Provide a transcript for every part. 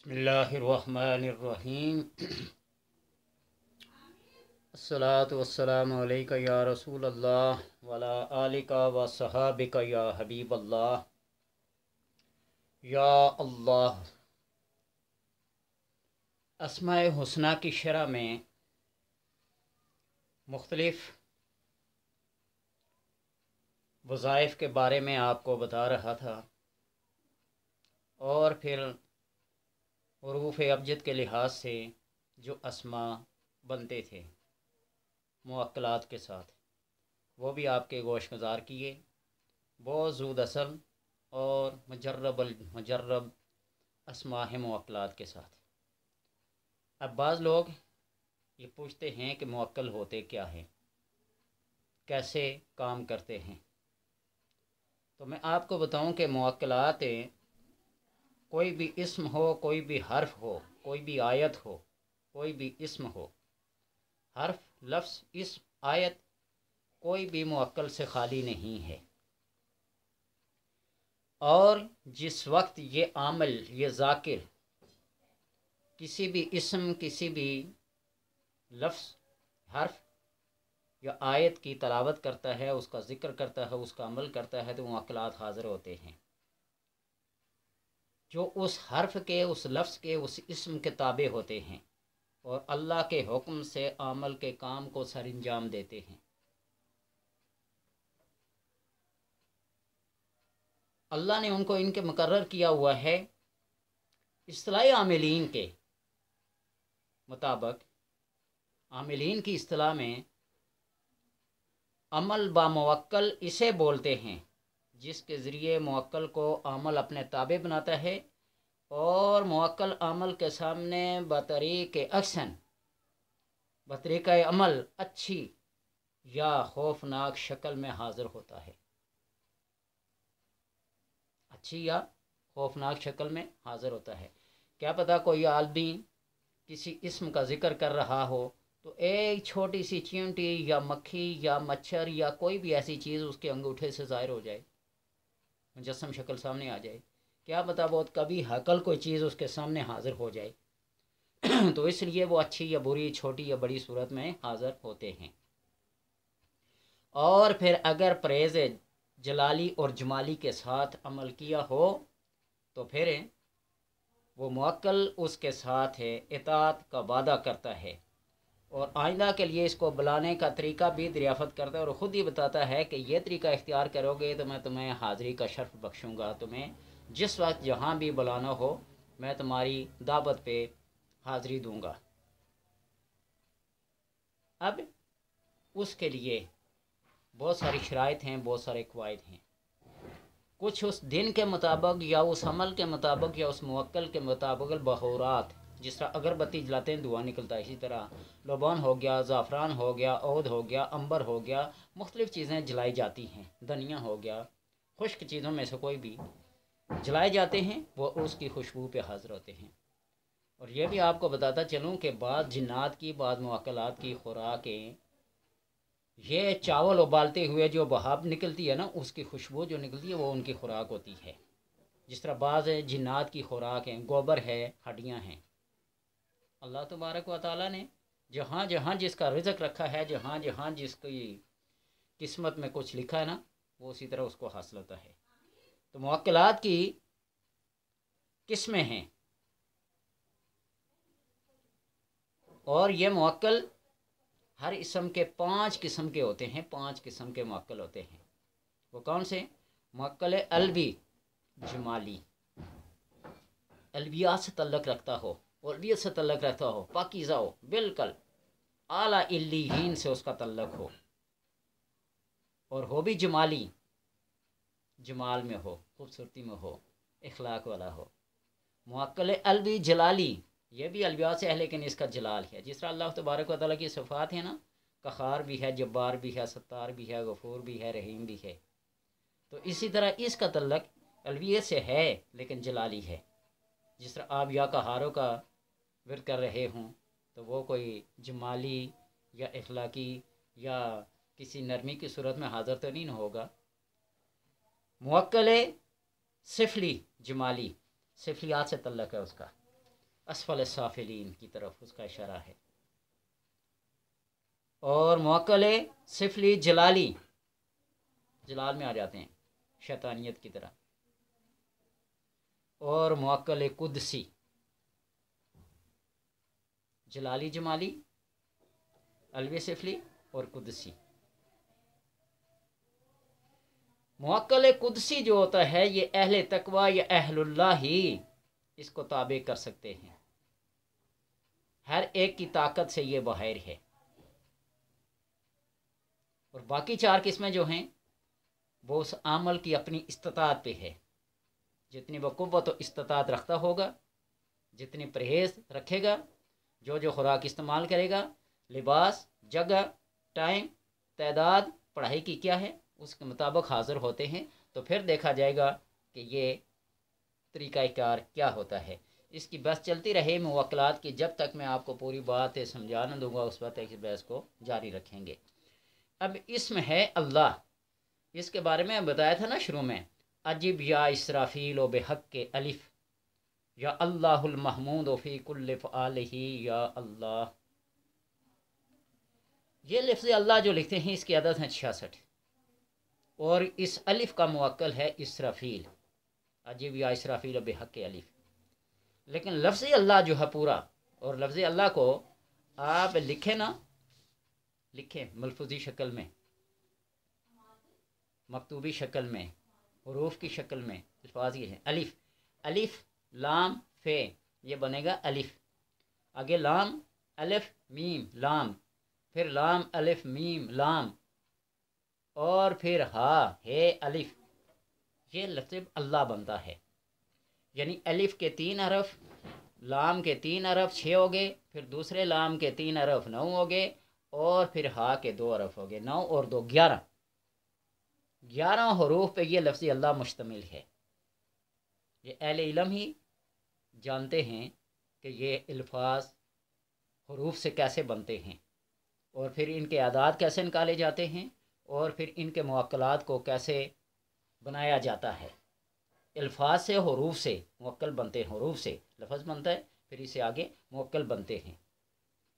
बिस्मिल्लाहिर्रहमानिर्रहीम। अस्सलातु वस्सलामु अलैका या रसूल अल्लाह वला आलिका व सहाबिका या हबीब अल्लाह। या अल्लाह, अस्माए हुस्ना की शरह में मुख्तलिफ़ वज़ाइफ के बारे में आपको बता रहा था और फिर हुरूफ़ अबजद के लिहाज से जो अस्मा बनते थे मुअक्कलात के साथ, वो भी आपके गोश गुजार किए। बहुत ज़ूद असल और मुजर्रब अस्मा है मुअक्कलात के साथ। अब बाज़ लोग ये पूछते हैं कि मुअक्कल होते क्या हैं, कैसे काम करते हैं। तो मैं आपको बताऊं कि मुअक्कलात कोई भी इस्म हो, कोई भी हर्फ हो, कोई भी आयत हो, कोई भी इस्म हो, हर्फ, लफ्ज़, इस्म, आयत, कोई भी मुअक्कल से खाली नहीं है। और जिस वक्त ये आमल, ये ज़ाकिर किसी भी इस्म, किसी भी लफ्ज़, हर्फ या आयत की तलावत करता है, उसका ज़िक्र करता है, उसका अमल करता है, तो मुअक्कलात हाज़िर होते हैं जो उस हर्फ के, उस लफ्ज़ के, उस इस्म के ताबे होते हैं और अल्लाह के हुक्म से अमल के काम को सरअंजाम देते हैं। अल्लाह ने उनको इनके मुकर्रर किया हुआ है। इस्तिलाही आमिलीन के मुताबिक, आमिलीन की इस्तिलाह में अमल बा मुवक्कल इसे बोलते हैं जिसके ज़रिए मुवक्कल को अमल अपने ताबे बनाता है और मुवक्कल अमल के सामने बतरीक़ एक्शन, बतरीक़ अमल अच्छी या खौफनाक शक्ल में हाज़िर होता है। अच्छी या खौफनाक शक्ल में हाज़िर होता है। क्या पता कोई आदमी किसी इस्म का ज़िक्र कर रहा हो तो एक छोटी सी चींटी या मक्खी या मच्छर या कोई भी ऐसी चीज़ उसके अंगूठे से ज़ाहिर हो जाए, मुजस्सम शक्ल सामने आ जाए। क्या पता बहुत कभी हकल कोई चीज़ उसके सामने हाज़िर हो जाए तो इसलिए वो अच्छी या बुरी, छोटी या बड़ी सूरत में हाज़िर होते हैं। और फिर अगर परहेज़ जलाली और जमाली के साथ अमल किया हो तो फिर वो मुअक्कल उसके साथ है इताअत का वादा करता है और आइंदा के लिए इसको बुलाने का तरीका भी दरियाफ़त करता है और ख़ुद ही बताता है कि ये तरीका इख्तियार करोगे तो मैं तुम्हें हाज़िरी का शर्फ बख्शूँगा। तुम्हें जिस वक्त जहाँ भी बुलाना हो मैं तुम्हारी दावत पे हाज़िरी दूँगा। अब उसके लिए बहुत सारी शराइत हैं, बहुत सारे क़वाइद हैं। कुछ उस दिन के मुताबिक या उस अमल के मुताबिक या उस मुवक्कल के मुताबिक बहौरात, जिस तरह अगरबत्ती जलाते हैं धुआं निकलता है, इसी तरह लोबान हो गया, ज़ाफ़रान हो गया, औद हो गया, अंबर हो गया, मुख्तलिफ़ चीज़ें जलाई जाती हैं, धनिया हो गया, खुश्क चीज़ों में से कोई भी जलाए जाते हैं, वो उसकी खुशबू पे हाज़िर होते हैं। और ये भी आपको बताता चलूँ कि बाद जिन्नात की, बाद मुअक्कलात की खुराकें, ये चावल उबालते हुए जो बहाब निकलती है ना, उसकी खुशबू जो निकलती है वो उनकी खुराक होती है। जिस तरह बाज़ जिन्नात की खुराक हैं, गोबर है, हड्डियाँ हैं। अल्लाह तबारक व तआला ने जहाँ जहाँ जिसका रिज़्क़ रखा है, जहाँ जहाँ जिसकी किस्मत में कुछ लिखा है ना, वो उसी तरह उसको हासिल होता है। तो मुअक्कलात की किस्में हैं और ये मुअक्कल हर इस्म के 5 किस्म के होते हैं, 5 किस्म के मुअक्कल होते हैं। वो कौन से? मुअक्कल अलवी, जमाली, अलवियात से तल्लुक़ रखता हो, अलवियत से तल्लुक़ रखता हो, पाकीज़ा हो, बिल्कुल आला इल्लीहीन से उसका तल्लुक़ हो, और हो भी जमाली, जमाल में हो, खूबसूरती में हो, इखलाक वाला हो। मुअक्कल अलवी जलाली, ये भी अलवियात से है लेकिन इसका जलाल है। जिस तरह अल्लाह तबारक व तआला की सिफ़ात है ना, क़हार भी है, जब्बार भी है, सत्तार भी है, गफ़ूर भी है, रहीम भी है, तो इसी तरह इसका तल्लुक़ अलवियत से है लेकिन जलाली है। जिस तरह आप या कहारों का विर्द कर रहे हों तो वो कोई जमाली या इखलाकी या किसी नरमी की सूरत में हाज़िर तो नहीं होगा। मुअक्कल सिफली, जमाली, सिफलियात से तल्लुक़ है उसका। असफल साफिलीन की तरफ उसका इशारा है। और मुअक्कल सिफली जलाली, जलाल में आ जाते हैं शैतानियत की तरह। और मुअक्कल कुदसी, जलाली जमाली, अलवी सिफली और कुदसी। मुअक्कल कुदसी जो होता है ये अहले तकवा या अहलुल्लाह ही इसको ताबे कर सकते हैं, हर एक की ताकत से ये बाहर है। और बाकी चार किस्में जो हैं वो उस अमल की अपनी इस्तिताअत पे है। जितनी वो कुव्वत और इस्तिताअत रखता होगा, जितनी परहेज रखेगा, जो जो खुराक इस्तेमाल करेगा, लिबास, जगह, टाइम, तादाद, पढ़ाई की क्या है, उसके मुताबिक हाज़िर होते हैं तो फिर देखा जाएगा कि ये तरीक़ाकार क्या होता है। इसकी बहस चलती रहे मुवक्कलात की, जब तक मैं आपको पूरी बात समझा न दूँगा उस वक्त इस बहस को जारी रखेंगे। अब इसमें है अल्लाह, इसके बारे में बताया था ना शुरू में, अजिब या इसराफील बेहक के अलिफ या अल्लाहुल महमूद फ़ी कुल्लि फ़आलिही या अल्लाह। ये लफ्ज़ अल्लाह जो लिखते हैं इसकी अदद है 66 और इस अलिफ का मुवक्कल है इसराफील, अजिब या इसराफील बेहक के अलिफ। लेकिन लफ्ज़ अल्लाह जो है पूरा, और लफ्ज़ अल्लाह को आप लिखें ना, लिखें मलफूजी शक्ल में, मकतूबी शक्ल में, हुरूफ की शक्ल में, अल्फाज ये हैं अलिफ, अलिफ लाम फे, ये बनेगा अलिफ, आगे लाम अलिफ मीम लाम, फिर लाम अलिफ मीम लाम, और फिर हा हे अलिफ, ये लफ्ज़ अल्लाह बनता है। यानी अलिफ के 3 हरफ, लाम के 3 हरफ 6 हो गए, फिर दूसरे लाम के 3 हरफ 9 हो गए, और फिर हा के 2 हरफ हो गए, 9 और 2 11, 11 हरूफ पे ये लफ्ज़ अल्लाह मुश्तमिल है। ये अहले इल्म ही जानते हैं कि ये अल्फाज हरूफ से कैसे बनते हैं, और फिर इनके आदाद कैसे निकाले जाते हैं, और फिर इनके मुवक्कलात को कैसे बनाया जाता है। अल्फाज से, हरूफ से मुवक्कल बनते हैं, हरूफ से लफ्ज़ बनता है, फिर इससे आगे मुवक्कल बनते हैं।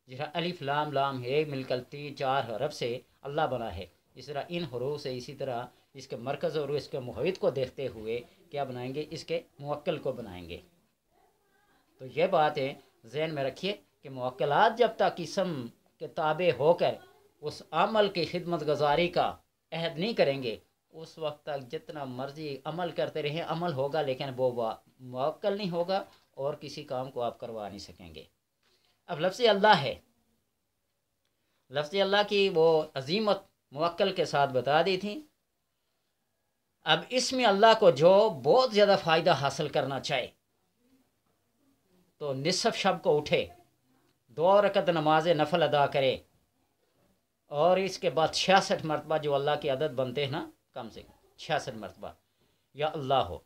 जिस तरह अलिफ लाम लाम हे मिलकर 4 हरफ से अल्लाह बना है, इस तरह इन हरूफ से इसी तरह इसके मरकज़ और इसके मुहित को देखते हुए क्या बनाएंगे, इसके मुवक्कल को बनाएंगे। तो यह बात है ज़हन में रखिए कि मुवक्कलात जब तक इसम के ताबे होकर उस अमल की खिदमत गुजारी का अहद नहीं करेंगे, उस वक्त तक जितना मर्जी अमल करते रहें, अमल होगा लेकिन वो मुवक्कल नहीं होगा और किसी काम को आप करवा नहीं सकेंगे। अब लफ्ज़ अल्लाह है, लफ्ज़ अल्लाह की वो अजीमत मुवक्कल के साथ बता दी थी। अब इसमें अल्लाह को जो बहुत ज़्यादा फ़ायदा हासिल करना चाहे तो निसफ शब को उठे, 2 रकत नमाज नफल अदा करे, और इसके बाद 66 मरतबा जो अल्लाह की अदद बनते हैं ना, कम से कम 66 मरतबा या अल्लाह हो,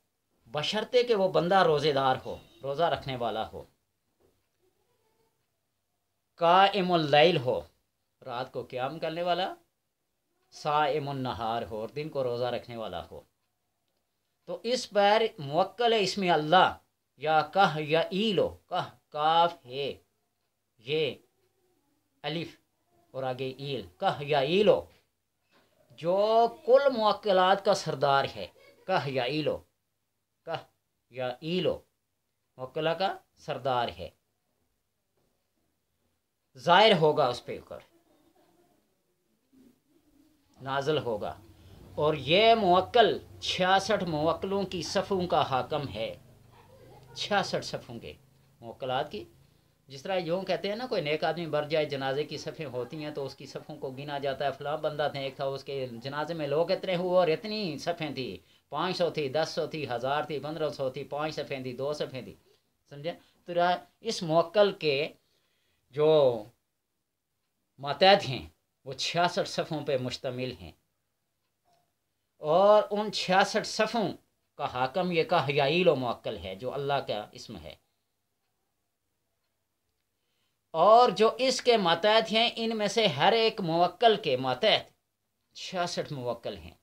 बशर्ते कि वो बंदा रोज़ेदार हो, रोज़ा रखने वाला हो, काइमुल लैल हो, रात को क़याम करने वाला, साइमुन नहार हो, और दिन को रोज़ा रखने वाला हो। तो इस पर मुवक्कल है इसमें अल्लाह, या कह या ईलो, कह काफ है ये अलिफ और आगे ईल, कह या ईलो, जो कुल मुवक्कलात का सरदार है, कह या ईलो, कह या ईलो मुवक्कला का सरदार है, ज़ाहिर होगा उस पे कर, नाज़िल होगा। और ये मुवक्कल 66 मुवक्कलों की सफ़ों का हाकम है, 66 सफ़ों के मुवक्कलात की। जिस तरह यूँ कहते हैं ना, कोई नेक आदमी मर जाए, जनाजे की सफ़ें होती हैं तो उसकी सफ़ों को गिना जाता है, फ़लाँ बंदा था एक था, उसके जनाजे में लोग इतने हुए और इतनी सफ़ें थी, 500 थी, 1000 थी, 1000 थी, 1500 थी, 5 सफ़ें थी, 2 सफ़ें थी, समझे। तो इस मुवक्कल के जो मातहत हैं वो 66 सफ़ों पर मुश्तमिल हैं, और उन 66 सफ़ों का हाकम ये का हयाईल व मुवक्कल है जो अल्लाह का इसम है। और जो इसके मातहत हैं इनमें से हर एक मुवक्कल के मातहत 66 मुवक्कल हैं,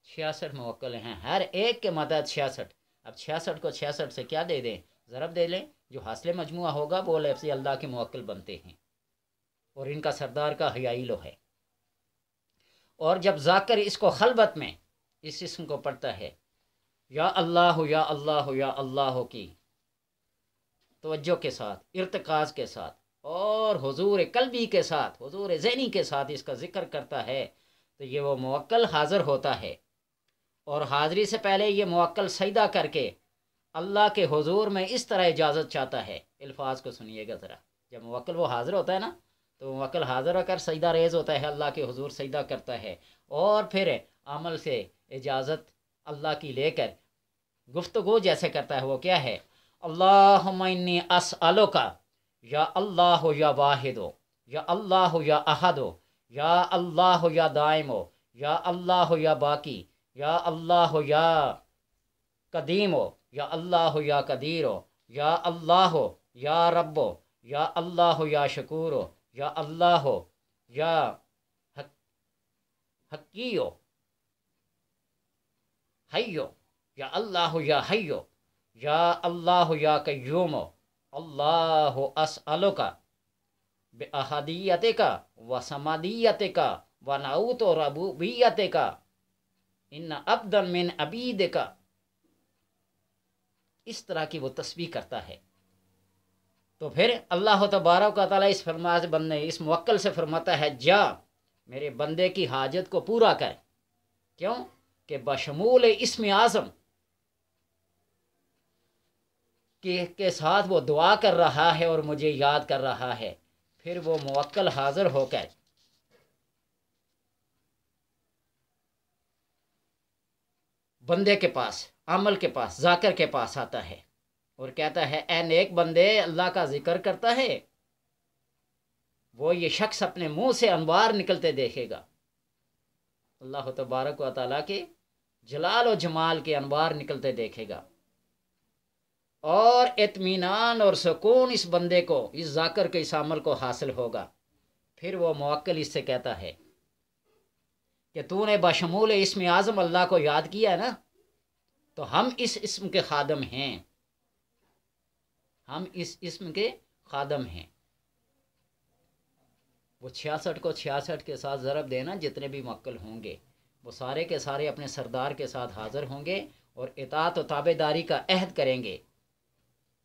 66 मुवक्कल हैं, हर एक के मातहत 66। اب 66 کو 66 سے کیا دے دیں، ضرب دے لیں، جو حاصل مجموعہ ہوگا وہ لفظ اللہ کے موکل بنتے ہیں، اور ان کا سردار کا حیائی لو ہے۔ اور جب ذاکر اس کو خلوت میں اس اسم کو پڑھتا ہے، یا اللہ یا اللہ یا اللہ کی توجہ کے ساتھ، ارتکاز کے ساتھ، اور حضور قلبی کے ساتھ، حضور ذہنی کے ساتھ اس کا ذکر کرتا ہے، تو یہ وہ موکل حاضر ہوتا ہے، اور حاضری سے پہلے یہ موکل سجدہ کر کے اللہ کے حضور میں اس طرح اجازت چاہتا ہے۔ الفاظ کو سنیے گا ذرا، جب موکل وہ حاضر ہوتا ہے نا، تو موکل حاضر ہو کر سجدہ ریز ہوتا ہے، اللہ کے حضور سجدہ کرتا ہے، اور پھر عمل سے اجازت اللہ کی لے کر گفتگو جیسے کرتا ہے، وہ کیا ہے، اللہم انی اسألک، یا اللہ یا واحد، یا اللہ یا احد، یا اللہ یا دائم، یا اللہ یا باقی، یا اللہ یا قدیم، یا اللہ یا قدیر، یا اللہ یا رب، یا اللہ یا شکور، یا اللہ یا حکیو حیو، یا اللہ یا حیو، یا اللہ یا قیوم، اللہ اسألک بأحدیتک و سمادیتک و نعوت ربوبیتک ان عبدا من عبیدک۔ اس طرح کی وہ تسبیح کرتا ہے، تو پھر اللہ تبارک و تعالیٰ اس فرما سے بندے اس موکل سے فرماتا ہے، جا میرے بندے کی حاجت کو پورا کر۔ کیوں کہ بشمول اسم اعظم کے ساتھ وہ دعا کر رہا ہے اور مجھے یاد کر رہا ہے، پھر وہ موکل حاضر ہو کر بندے کے پاس، عمل کے پاس، ذاکر کے پاس آتا ہے اور کہتا ہے، اے نیک بندے، اللہ کا ذکر کرتا ہے، وہ یہ شخص اپنے منہ سے انوار نکلتے دیکھے گا، اللہ تبارک و تعالیٰ کے جلال و جمال کے انوار نکلتے دیکھے گا، اور اطمینان اور سکون اس بندے کو، اس ذاکر کے اس عمل کو حاصل ہوگا۔ پھر وہ موکل اس سے کہتا ہے کہ تو نے بشمول اسم اعظم اللہ کو یاد کیا ہے نا، تو ہم اس اسم کے خادم ہیں، ہم اس اسم کے خادم ہیں۔ وہ 66 کو 66 کے ساتھ ضرب دینا، جتنے بھی موکل ہوں گے وہ سارے کے سارے اپنے سردار کے ساتھ حاضر ہوں گے اور اطاعت و تابع داری کا عہد کریں گے،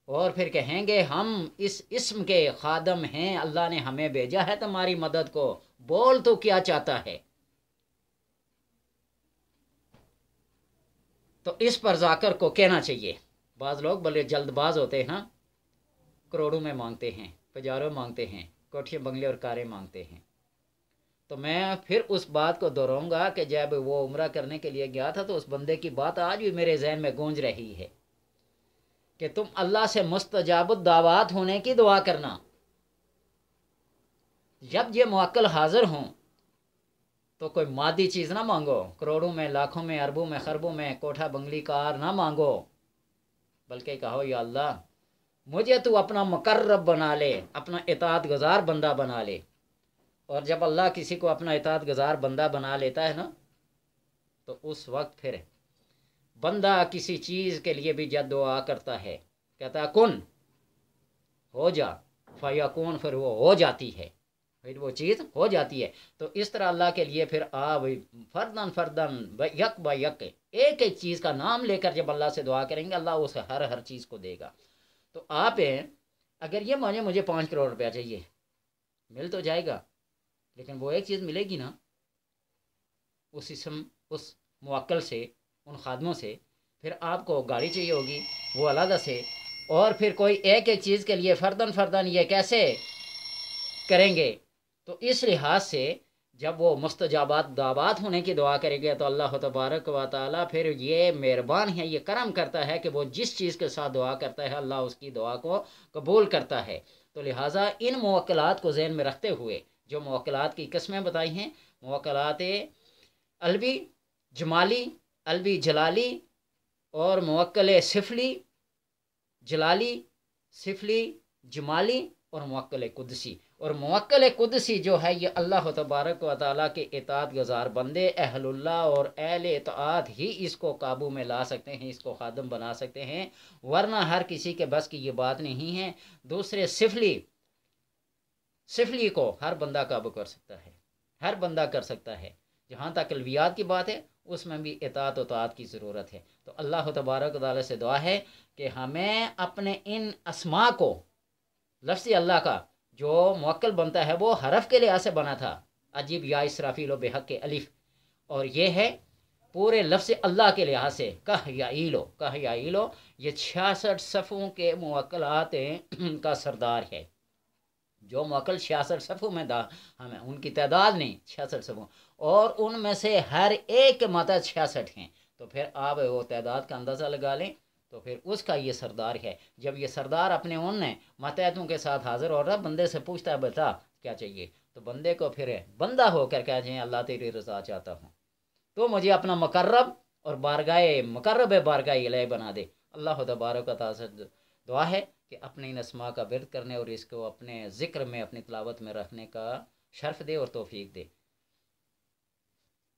اور پھر کہیں گے، ہم اس اسم کے خادم ہیں، اللہ نے ہمیں بھیجا ہے تمہاری مدد کو، بول تو کیا چاہتا ہے۔ تو اس پر ذاکر کو کہنا چاہیے۔ بعض لوگ بڑے جلد باز ہوتے ہیں، کروڑوں میں مانگتے ہیں، پجاروں مانگتے ہیں، کوٹھیاں بنگلے اور کاریں مانگتے ہیں۔ تو میں پھر اس بات کو دہراؤں گا کہ جب وہ عمرہ کرنے کے لیے گیا تھا تو اس بندے کی بات آج بھی میرے ذہن میں گونج رہی ہے کہ تم اللہ سے مستجاب الدعوات ہونے کی دعا کرنا، جب یہ موکل حاضر ہوں تو کوئی مادی چیز نہ مانگو، کروڑوں میں، لاکھوں میں، اربوں میں، خربوں میں کوٹھا بنگلی کار نہ مانگو، بلکہ کہو، یا اللہ مجھے تو اپنا مقرب بنا لے، اپنا اطاعت گزار بندہ بنا لے۔ اور جب اللہ کسی کو اپنا اطاعت گزار بندہ بنا لیتا ہے نا، تو اس وقت پھر بندہ کسی چیز کے لیے بھی جب دعا کرتا ہے، کہتا ہے کن، ہو جا، فیکون، پھر وہ ہو جاتی ہے، پھر وہ چیز ہو جاتی ہے۔ تو اس طرح اللہ کے لیے پھر فردن فردن یک با یک، ایک ایک چیز کا نام لے کر جب اللہ سے دعا کریں گے، اللہ اسے ہر چیز کو دے گا۔ تو آپ اگر یہ مانے مجھے 5 کروڑ روپیہ چاہیے، مل تو جائے گا، لیکن وہ ایک چیز ملے گی نا، اس موکل سے، ان خادموں سے، پھر آپ کو گاڑی چاہیے ہوگی وہ علیحدہ سے، اور پھر کوئی ایک ایک چیز کے لیے فردن فردن یہ کیسے کریں گے؟ تو اس لحاظ سے جب وہ مستجابات دعوات ہونے کی دعا کرے گے تو اللہ تبارک و تعالیٰ پھر یہ مہربان ہے، یہ کرم کرتا ہے کہ وہ جس چیز کے ساتھ دعا کرتا ہے اللہ اس کی دعا کو قبول کرتا ہے۔ تو لہٰذا ان موکلات کو ذہن میں رکھتے ہوئے جو موکلات کی قسمیں بتائی ہیں، موکلات علوی، جمالی، علوی جلالی، اور موکل سفلی، جلالی، سفلی، جمالی، اور موکل قدسی، اور موکل قدسی جو ہے یہ اللہ تبارک و تعالیٰ کے اطاعت گزار بندے اہل اللہ اور اہل اطاعت ہی اس کو قابو میں لا سکتے ہیں، اس کو خادم بنا سکتے ہیں، ورنہ ہر کسی کے بس کی یہ بات نہیں ہے۔ دوسرے سفلی کو ہر بندہ قابو کر سکتا ہے، ہر بندہ کر سکتا ہے۔ جہاں تک الویات کی بات ہے اس میں بھی اطاعت و طاعت کی ضرورت ہے۔ تو اللہ تبارک و تعالیٰ سے دعا ہے کہ ہمیں اپنے ان اسماء کو، لفظ اللہ کا جو موکل بنتا ہے وہ حرف کے لحاظ سے بنا تھا، عجیب یا اسرافیل و بحق کے الف، اور یہ ہے پورے لفظ اللہ کے لحاظ سے کہ یا ایلو، یہ 66 صفوں کے موکلات کا سردار ہے۔ جو موکل 66 صفوں میں ہمیں ان کی تعداد نہیں، 66 صفوں، اور ان میں سے ہر ایک کے ماتحت 66 ہیں، تو پھر آپ وہ تعداد کا اندازہ لگا لیں، تو پھر اس کا یہ سردار ہے۔ جب یہ سردار اپنے ان ماتحتوں کے ساتھ حاضر ہو رہا، بندے سے پوچھتا ہے بتا کیا چاہیے، تو بندے کو پھر بندہ ہو کر کہتے ہیں اللہ تیری رضا چاہتا ہوں، تو مجھے اپنا مقرب اور مقرب بارگاہ الہی بنا دے۔ اللہ تبارک و تعالیٰ سے دعا ہے کہ اپنے ان اسماء کا ورد کرنے اور اس کو اپنے ذکر میں، اپنی تلاوت میں رکھنے کا شرف دے اور توفیق دے۔